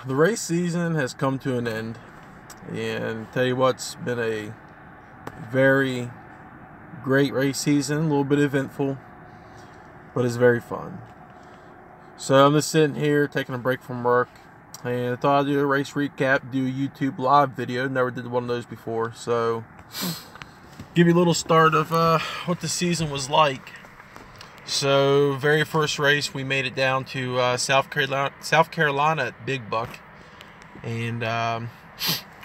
The race season has come to an end, and tell you what, it's been a very great race season, a little bit eventful, but it's very fun. So I'm just sitting here taking a break from work, and I thought I'd do a race recap, do a YouTube live video. Never did one of those before, so give you a little start of what the season was like. So, very first race, we made it down to South Carolina at Big Buck, and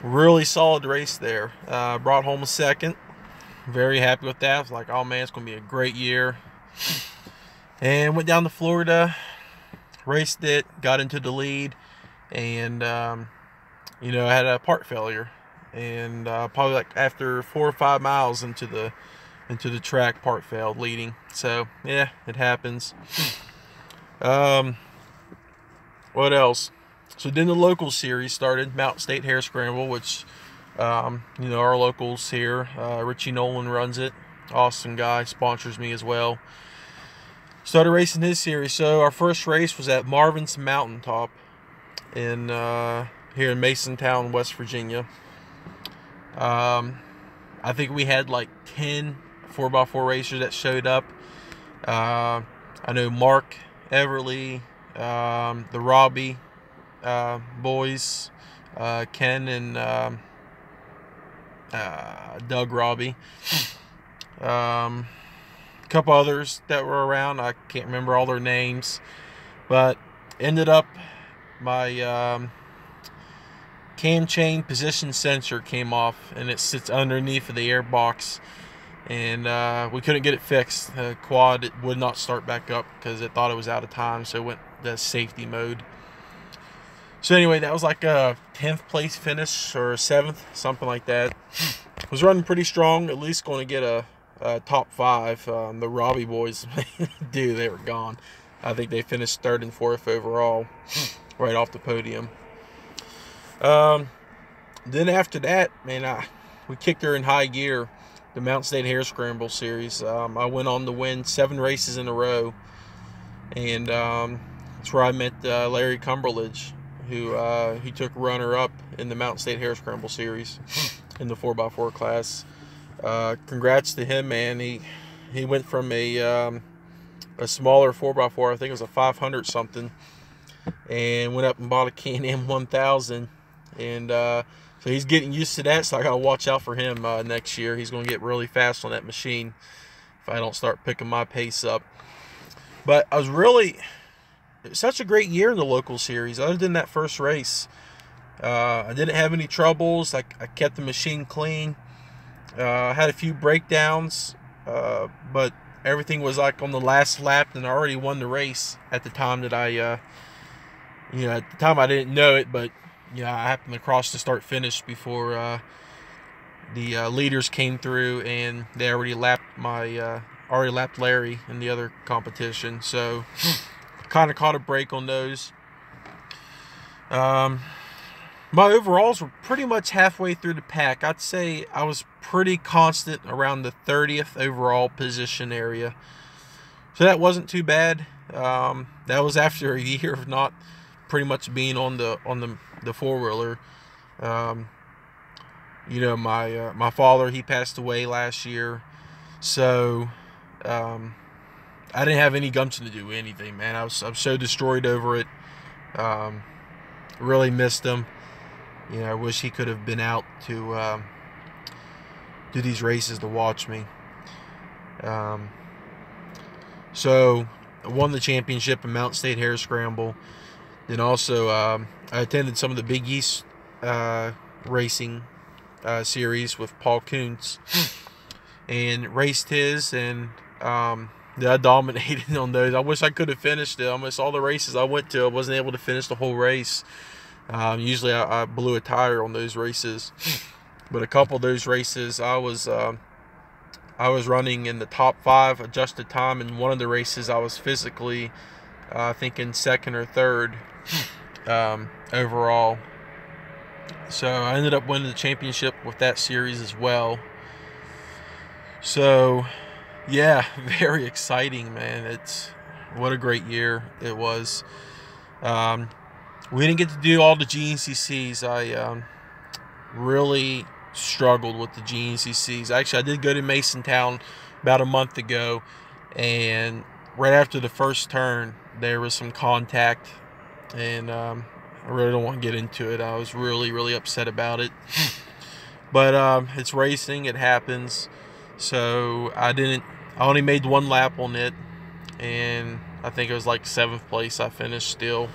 really solid race there. Brought home a second. Very happy with that. I was like, oh man, it's going to be a great year. And went down to Florida, raced it, got into the lead, and I had a part failure, and probably like after 4 or 5 miles into the track, part failed leading. So yeah, it happens. What else? So then the local series started, Mountain State Hare Scramble, which our locals here, Richie Nolan runs it, awesome guy, sponsors me as well. Started racing his series. So our first race was at Marvin's Mountaintop in here in Masontown, West Virginia. I think we had like 10 4x4 racers that showed up. I know Mark Everly, the Robbie boys, Ken and Doug Robbie. A couple others that were around. I can't remember all their names, but ended up my cam chain position sensor came off, and it sits underneath of the air box, and we couldn't get it fixed. The quad, it would not start back up because it thought it was out of time, so it went to safety mode. So anyway, that was like a 10th place finish or 7th, something like that. Was running pretty strong, at least going to get a top 5. The Robbie boys, dude, they were gone. I think they finished 3rd and 4th overall, right off the podium. Then after that, man, we kicked her in high gear. The Mountain State Hare Scramble series. I went on to win 7 races in a row, and that's where I met Larry Cumberledge, who he took runner-up in the Mountain State Hare Scramble series in the 4x4 class. Congrats to him, man. He went from a smaller 4x4, I think it was a 500 something, and went up and bought a Can-Am 1000, and so he's getting used to that, so I got to watch out for him next year. He's going to get really fast on that machine if I don't start picking my pace up. But it was such a great year in the local series. Other than that first race, I didn't have any troubles. I kept the machine clean. I had a few breakdowns, but everything was like on the last lap, and I already won the race at the time that at the time I didn't know it, but I happened to cross the start-finish before the leaders came through, and they already lapped Larry in the other competition. So kind of caught a break on those. My overalls were pretty much halfway through the pack. I'd say I was pretty constant around the 30th overall position area. So that wasn't too bad. That was after a year of not pretty much being on the four-wheeler. My father, he passed away last year, so I didn't have any gumption to do anything, man. I was so destroyed over it. Really missed him. I wish he could have been out to do these races to watch me. So I won the championship in Mountain State Hare Scramble. Then also I attended some of the Big East racing series with Paul Kuntz, and raced his, and I dominated on those. I wish I could have finished it. Almost all the races I went to, I wasn't able to finish the whole race. Usually I blew a tire on those races, but a couple of those races I was running in the top 5 adjusted time. In one of the races I was physically I think in 2nd or 3rd overall. So I ended up winning the championship with that series as well. So yeah, very exciting, man. What a great year it was. We didn't get to do all the GNCCs. I really struggled with the GNCCs. Actually, I did go to Masontown about a month ago, and right after the first turn, there was some contact, and I really don't want to get into it. I was really, really upset about it. But it's racing. It happens. So I only made one lap on it, and I think it was like 7th place I finished still.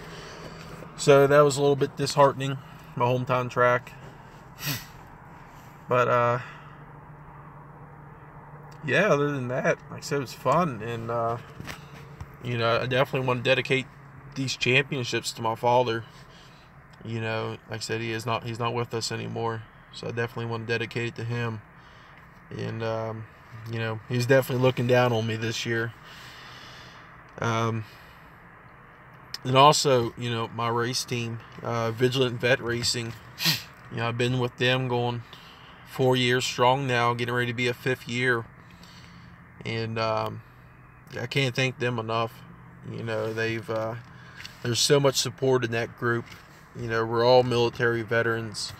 So that was a little bit disheartening, my hometown track. But yeah, other than that, like I said, it was fun. And I definitely want to dedicate these championships to my father. Like I said, he's not with us anymore. So I definitely want to dedicate it to him. And he's definitely looking down on me this year. And also, my race team, Vigilant Vet Racing, I've been with them going 4 years strong now, getting ready to be a 5th year. And I can't thank them enough. There's so much support in that group. We're all military veterans.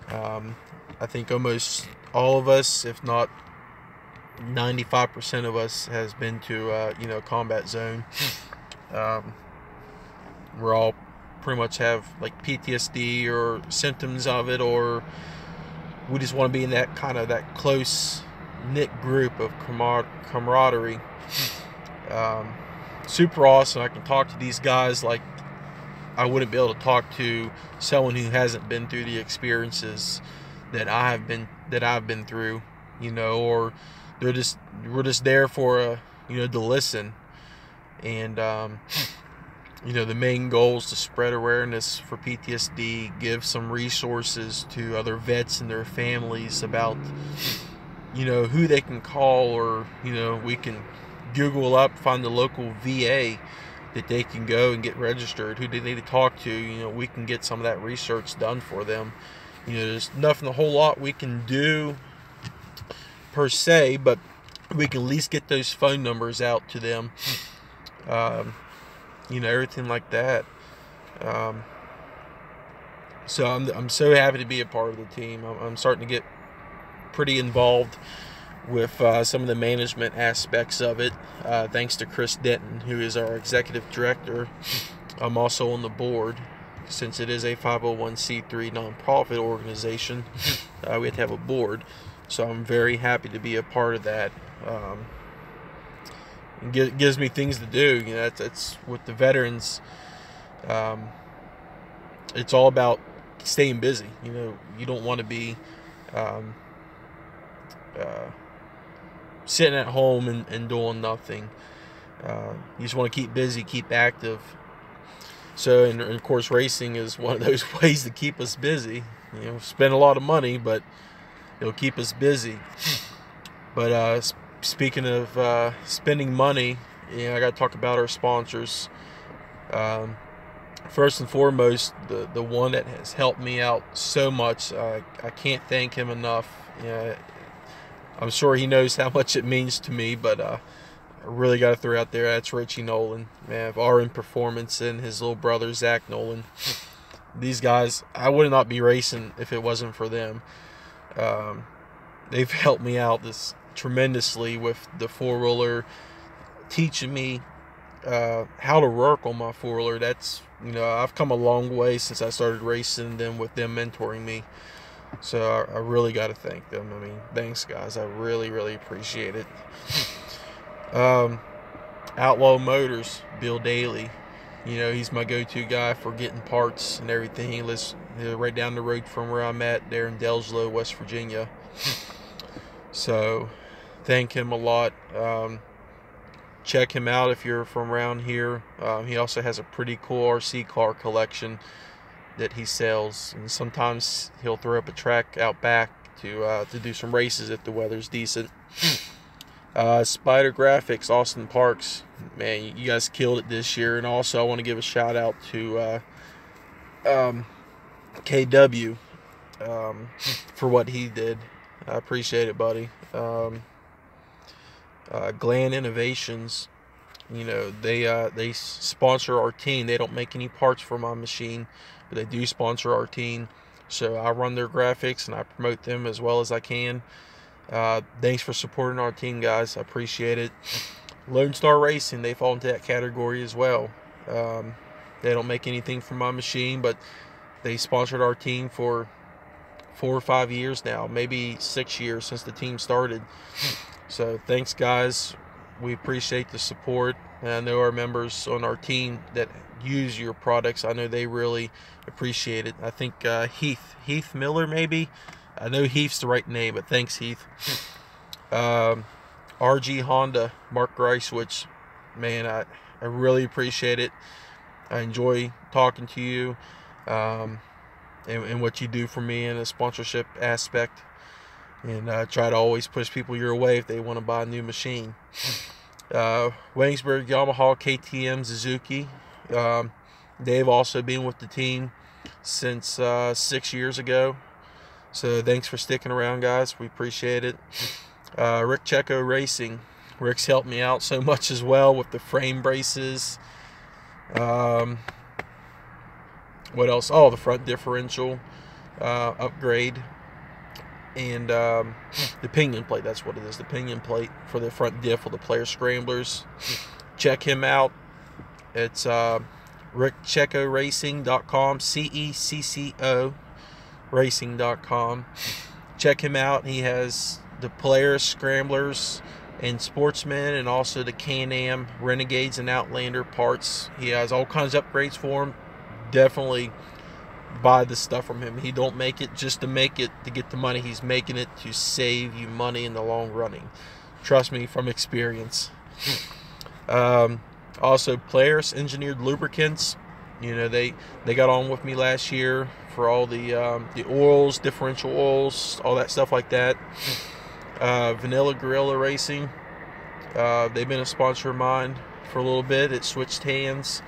I think almost all of us, if not 95% of us, has been to combat zone. We're all pretty much have like PTSD or symptoms of it, or we just want to be in that kind of that close knit group of camaraderie. Super awesome. I can talk to these guys like I wouldn't be able to talk to someone who hasn't been through the experiences that I've been through, or we're just there for to listen. And the main goal is to spread awareness for PTSD, give some resources to other vets and their families about, who they can call, or, we can Google up, find the local VA that they can go and get registered, who they need to talk to. We can get some of that research done for them. There's nothing a whole lot we can do per se, but we can at least get those phone numbers out to them. Everything like that. So I'm so happy to be a part of the team. I'm starting to get pretty involved with some of the management aspects of it, thanks to Chris Denton, who is our executive director. I'm also on the board, since it is a 501c3 nonprofit organization. We have to have a board, so I'm very happy to be a part of that. It gives me things to do. It's with the veterans. It's all about staying busy. You don't want to be sitting at home and doing nothing. You just want to keep busy, keep active. So, and of course, racing is one of those ways to keep us busy. Spend a lot of money, but it'll keep us busy. But speaking of spending money, I got to talk about our sponsors. First and foremost, the one that has helped me out so much, I can't thank him enough. I'm sure he knows how much it means to me, but I really got to throw out there, that's Richie Nolan, man, of RN Performance, and his little brother Zach Nolan. These guys, I would not be racing if it wasn't for them. They've helped me out tremendously with the four-wheeler, teaching me how to work on my four-wheeler. That's, I've come a long way since I started racing, then with them mentoring me. So I really got to thank them. I mean, thanks, guys. I really, really appreciate it. Outlaw Motors, Bill Daly. He's my go-to guy for getting parts and everything. He lives right down the road from where I'm at, there in Delslow, West Virginia. So thank him a lot. Check him out if you're from around here. He also has a pretty cool RC car collection that he sells, and sometimes he'll throw up a track out back to do some races if the weather's decent. Spider Graphics, Austin Parks, man, you guys killed it this year. And also I want to give a shout out to KW for what he did. I appreciate it, buddy. Gland Innovations, You know, they sponsor our team. They don't make any parts for my machine, but they do sponsor our team. So I run their graphics and I promote them as well as I can. Thanks for supporting our team, guys. I appreciate it. Lone Star Racing, they fall into that category as well. They don't make anything from my machine, but they sponsored our team for 4 or 5 years now, maybe 6 years since the team started. So thanks, guys. We appreciate the support. And I know our members on our team that use your products, I know they really appreciate it. I think Heath Miller, maybe. I know Heath's the right name, but thanks, Heath. RG Honda, Mark Grice, which, man, I really appreciate it. I enjoy talking to you and what you do for me in a sponsorship aspect. And try to always push people your way if they want to buy a new machine. Waynesburg, Yamaha, KTM, Suzuki. They've also been with the team since 6 years ago. So thanks for sticking around, guys. We appreciate it. Rick Checo Racing. Rick's helped me out so much as well with the frame braces. What else? Oh, the front differential upgrade. And the pinion plate, that's what it is, the pinion plate for the front diff of the player scramblers. Check him out. It's rickcheckoracing.com, CECCO racing.com. Check him out. He has the player scramblers and sportsmen, and also the Can-Am Renegades and Outlander parts. He has all kinds of upgrades for him. Definitely buy the stuff from him. He don't make it just to make it to get the money. He's making it to save you money in the long running. Trust me from experience. Also, Polaris Engineered Lubricants. You know, they got on with me last year for all the oils, differential oils, all that stuff like that. Vanilla Gorilla Racing. They've been a sponsor of mine for a little bit. It switched hands.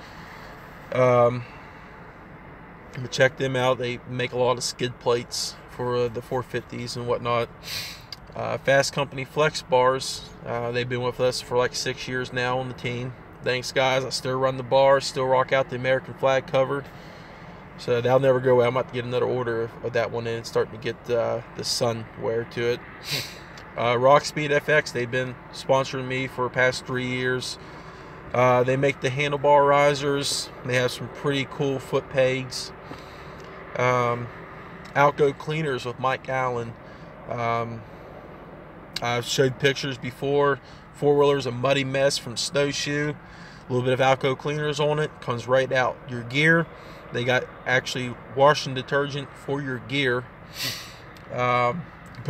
Check them out. They make a lot of skid plates for the 450s and whatnot. Fast Company Flex Bars. They've been with us for like 6 years now on the team. Thanks, guys. I still run the bar, still rock out the American flag covered. So that'll never go away. I'm about to get another order of that one in. It's starting to get the sun wear to it. Rockspeed FX, they've been sponsoring me for the past 3 years. They make the handlebar risers. They have some pretty cool foot pegs. Outgo Cleaners with Mike Allen. I've showed pictures before. Four-wheeler's a muddy mess from Snowshoe. A little bit of Outgo Cleaners on it. Comes right out. Your gear, they got actually washing detergent for your gear. Put a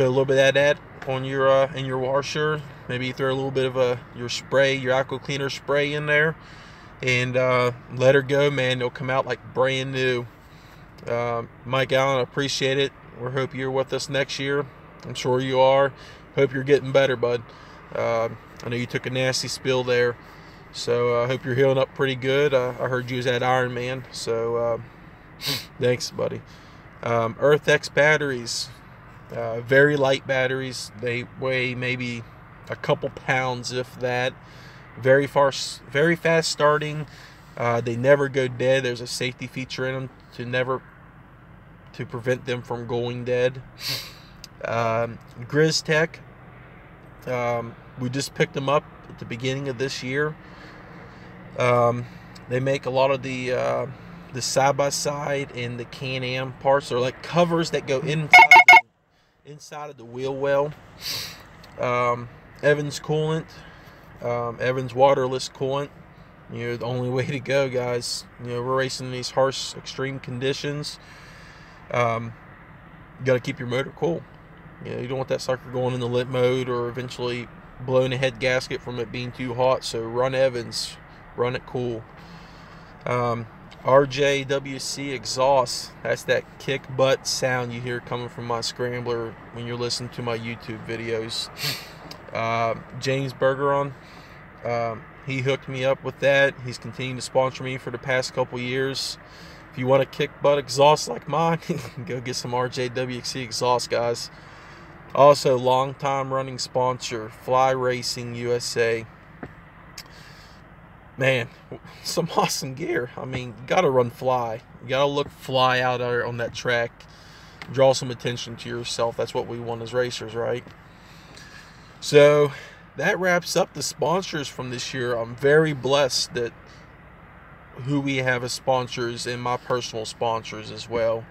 little bit of that on your in your washer. Maybe throw a little bit of your spray, your Outgo Cleaner spray in there, and let her go, man. It'll come out like brand new. Mike Allen, I appreciate it. We hope you're with us next year. I'm sure you are. Hope you're getting better, bud. I know you took a nasty spill there, so I hope you're healing up pretty good. I heard you was at Ironman, so thanks, buddy. EarthX batteries, very light batteries. They weigh maybe a couple pounds, if that. Very fast starting. They never go dead. There's a safety feature in them to prevent them from going dead. GrizzTech, we just picked them up at the beginning of this year. They make a lot of the side-by-side and the Can-Am parts. They're like covers that go inside of the wheel well. Evans coolant, Evans waterless coolant. You know, the only way to go, guys. You know, we're racing in these harsh, extreme conditions. You got to keep your motor cool. You know, you don't want that sucker going in the lit mode or eventually blowing a head gasket from it being too hot. So run Evans, run it cool. RJWC exhaust. That's that kick butt sound you hear coming from my scrambler when you're listening to my YouTube videos. James Bergeron, he hooked me up with that. He's continued to sponsor me for the past couple years. If you want a kick butt exhaust like mine, go get some RJWC exhaust, guys. Also, long time running sponsor, Fly Racing USA. man, some awesome gear. I mean, you got to run fly. You got to look fly out there on that track. Draw some attention to yourself. That's what we want as racers, right? So that wraps up the sponsors from this year. I'm very blessed that who we have as sponsors and my personal sponsors as well.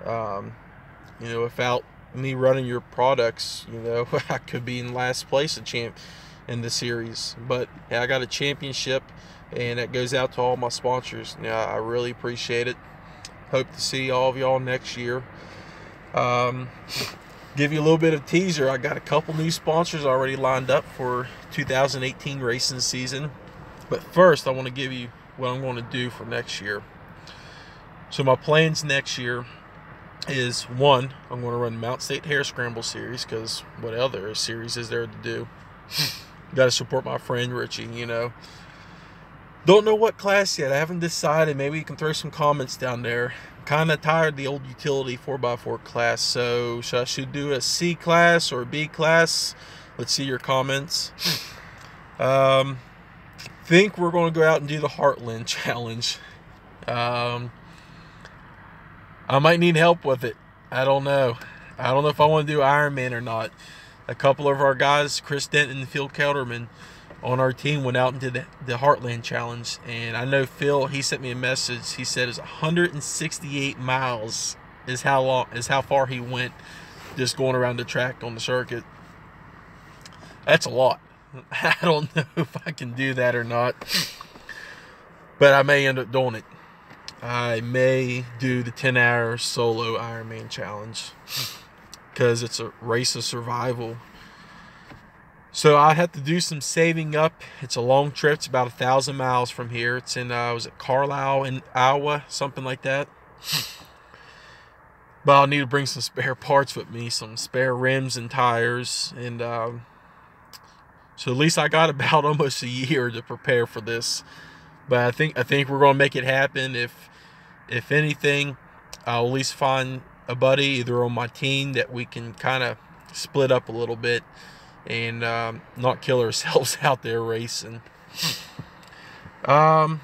You know, without me running your products, you know, I could be in last place in the series. But yeah, I got a championship, and that goes out to all my sponsors. Yeah, I really appreciate it. Hope to see all of y'all next year. Give you a little bit of teaser. I got a couple new sponsors already lined up for 2018 racing season. But first, I want to give you what I'm going to do for next year. So my plans next year is, one, I'm going to run Mount State Hare Scramble Series, because what other series is there to do? Got to support my friend Richie, you know. Don't know what class yet. I haven't decided. Maybe you can throw some comments down there. Kind of tired of the old utility 4x4 class, so I should do a C class or a B class. Let's see your comments. Think we're going to go out and do the Heartland Challenge. I might need help with it. I don't know. I don't know if I want to do Ironman or not. A couple of our guys, Chris Denton and Phil Kelderman, on our team went out and did the Heartland Challenge. And I know Phil, he sent me a message. He said it's 168 miles is how far he went just going around the track on the circuit. That's a lot. I don't know if I can do that or not. But I may end up doing it. I may do the 10-hour solo Ironman challenge because it's a race of survival. So I have to do some saving up. It's a long trip. It's about 1,000 miles from here. It's in was it Carlisle in Iowa, something like that. But I'll need to bring some spare parts with me, some spare rims and tires, and so at least I got about almost a year to prepare for this. But I think we're gonna make it happen. If anything, I'll at least find a buddy either on my team that we can kind of split up a little bit and not kill ourselves out there racing. I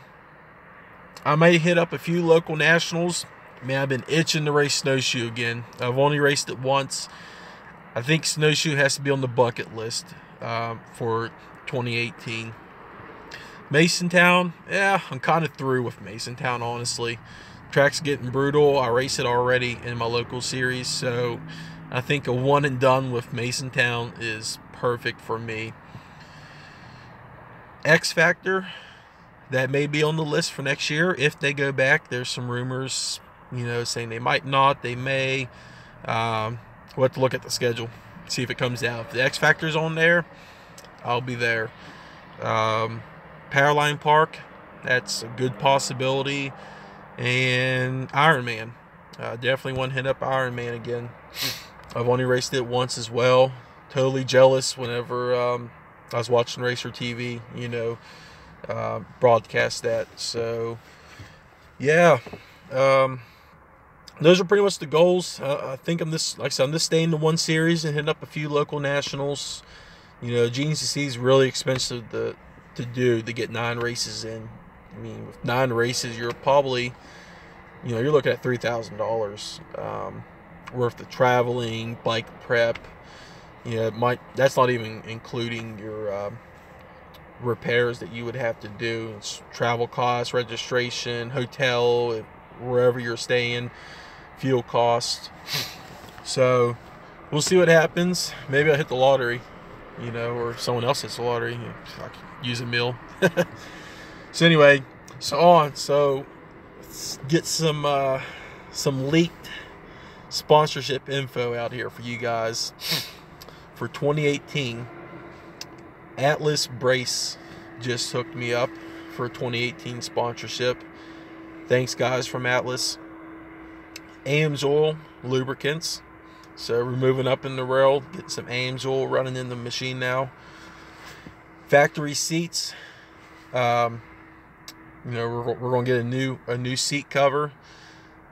may hit up a few local nationals. Man, I've been itching to race snowshoe again. I've only raced it once. I think snowshoe has to be on the bucket list for 2018. Masontown, yeah, I'm kind of through with Masontown, honestly. Track's getting brutal. I race it already in my local series, so I think a one and done with Masontown is perfect for me. X Factor, that may be on the list for next year if they go back. There's some rumors, you know, saying they might not, they may. We'll have to look at the schedule, see if it comes out. If the X Factor's on there, I'll be there. Powerline Park, that's a good possibility. And Ironman, definitely want to hit up Ironman again. I've only raced it once as well. Totally jealous whenever I was watching Racer TV, you know, broadcast that. So yeah, those are pretty much the goals. I think I'm just, like I said, I'm just staying to one series and hitting up a few local nationals. You know, GNCC is really expensive to get 9 races in. I mean, with 9 races, you're probably, you know, you're looking at $3,000 worth of traveling, bike prep. You know, that's not even including your repairs that you would have to do. It's travel costs, registration, hotel, wherever you're staying, fuel costs. So we'll see what happens. Maybe I'll hit the lottery, you know, or someone else hits the lottery. I could use a meal. So anyway, so let's get some leaked sponsorship info out here for you guys. For 2018, Atlas Brace just hooked me up for a 2018 sponsorship. Thanks, guys, from Atlas. Ames Oil Lubricants. So we're moving up in the rail, getting some Ames oil running in the machine now. Factory seats. You know, we're gonna get a new seat cover.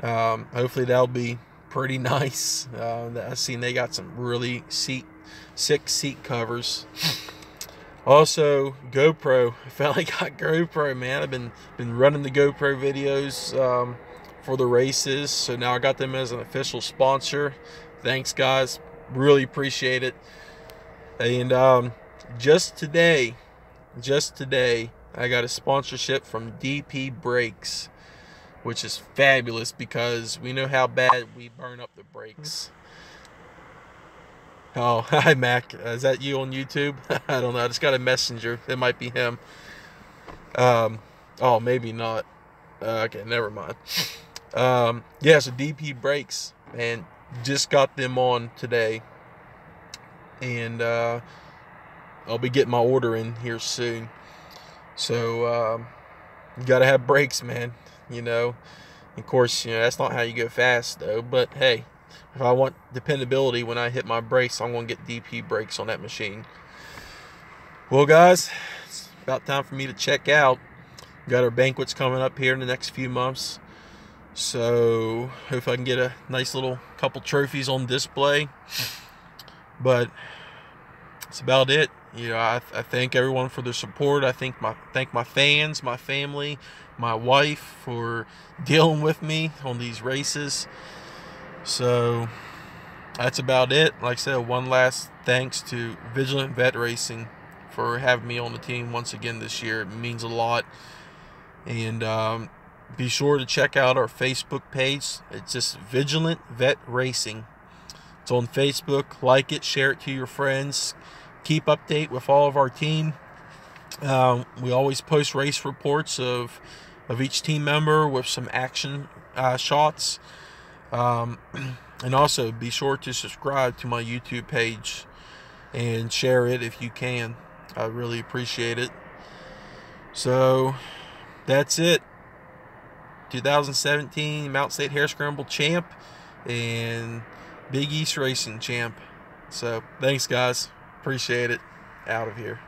Hopefully that'll be pretty nice. I've seen they got some really sick seat covers. Also, GoPro. I finally got GoPro, man. I've been running the GoPro videos for the races, so now I got them as an official sponsor. Thanks, guys. Really appreciate it. And just today, I got a sponsorship from DP Brakes, which is fabulous because we know how bad we burn up the brakes. Oh, hi, Mac. Is that you on YouTube? I don't know. I just got a messenger. It might be him. Oh, maybe not. Okay, never mind. Yeah, so DP Brakes, man, just got them on today. And I'll be getting my order in here soon. So you got to have brakes, man. You know, of course, you know, that's not how you go fast, though. But, hey, if I want dependability when I hit my brakes, I'm going to get DP Brakes on that machine. Well, guys, it's about time for me to check out. Got our banquets coming up here in the next few months. So, hope I can get a nice little couple trophies on display. But that's about it. You know, I thank everyone for their support. I thank my fans, my family, my wife for dealing with me on these races. So that's about it. Like I said, one last thanks to Vigilant Vet Racing for having me on the team once again this year. It means a lot. And be sure to check out our Facebook page. It's just Vigilant Vet Racing. It's on Facebook. Like it, share it to your friends. Keep update with all of our team. We always post race reports of each team member with some action shots. And also be sure to subscribe to my YouTube page and share it if you can. I really appreciate it. So that's it. 2017 Mountain State Hare Scramble champ and Big East Racing champ. So thanks, guys. Appreciate it. Out of here.